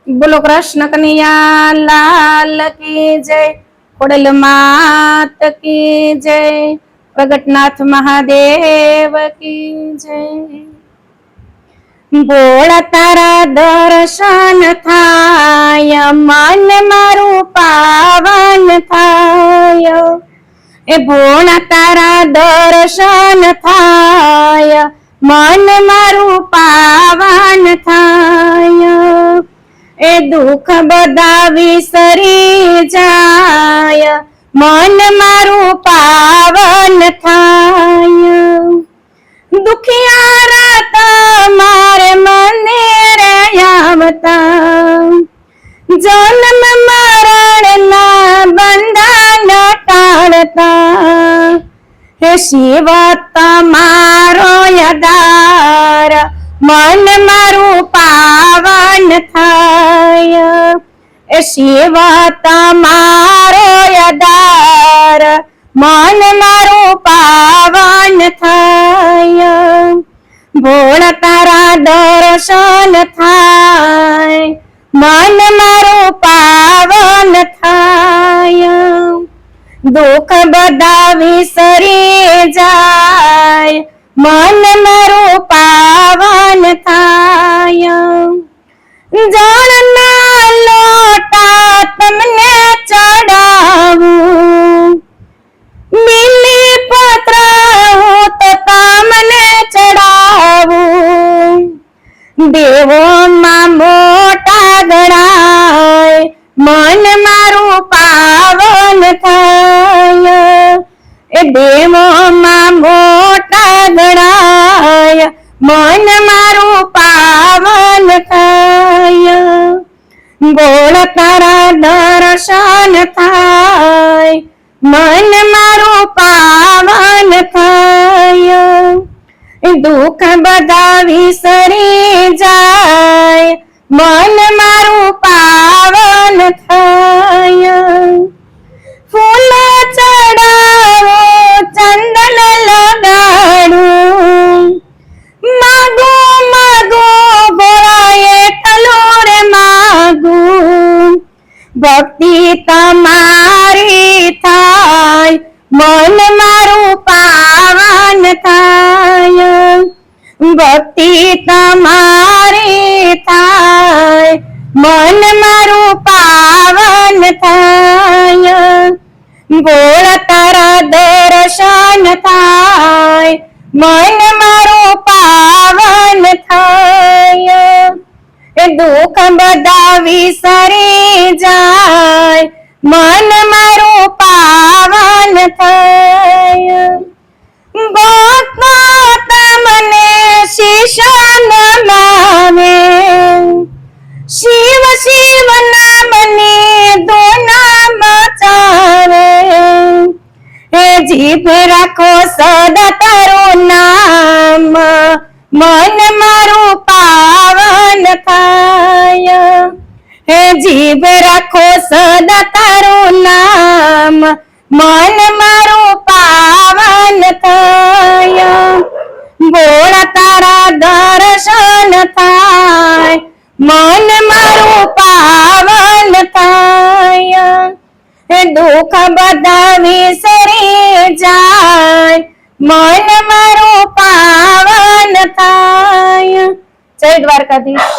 बोलो कृष्ण कन्हैया लाल की जय। खोड़ल मात की जय। प्रगटनाथ महादेव की जय। भोळा तारा दर्शन थाय मन मारू पावन थाय। ए भोळा तारा दर्शन थाय मन मारू पावन थाय। ए दुख बधा विसरी जाय मन मारू पावन थाय। दुखियारा तमारे मने रे आवता जन्म मरण ना बंधन टाळता। हे शिव तमारो यदार मन मारू पावन थाय। ए शिव तमारो यदार मन मारू पावन थाय। भोळा तारा दर्शन थाय मन मारू पावन थाय। दुख बधा विसरी जाय मन मारू पावन थाय। जळना लोटा तमने चढ़ावूं बिल्ली पत्र होत तामने चढ़ावूं। देवो मां मोटा गणाय मन मारू पावन थाय। ए देवो मां मोटा गणाय मन मारू पावन थाय। गोळ तारा दर्शन थाय मन मारू पावन थाय। दुख बधा विसरी जाय मन मारू पावन थाय। फूल चढ़ावो चंदन लगाड़ूं मागो मागो बोलाए तलोर मागू। भक्ति तमारी थाय मन मारू पावन थाय। भक्ति तमारी थाय मन मारू पावन थाय। गोळ तारा दर्शन थाय मन मारू पावन थाय। दुख बधा विसरी जाय मन मारू पावन थाय। भक्तो तमने शीशन मावे शिव शिव नामने दो नाम बचावे। हे जीभ राखो सदा तारो नाम मन मारू पावन थाय। हे जीभ राखो सदा तारो नाम मन मारू पावन थाय। भोळा तारा दर्शन थाय मन मारू पावन थाय। दुख बधा विसरी जाय मन मारू पावन थाय। जय द्वारकाधीश।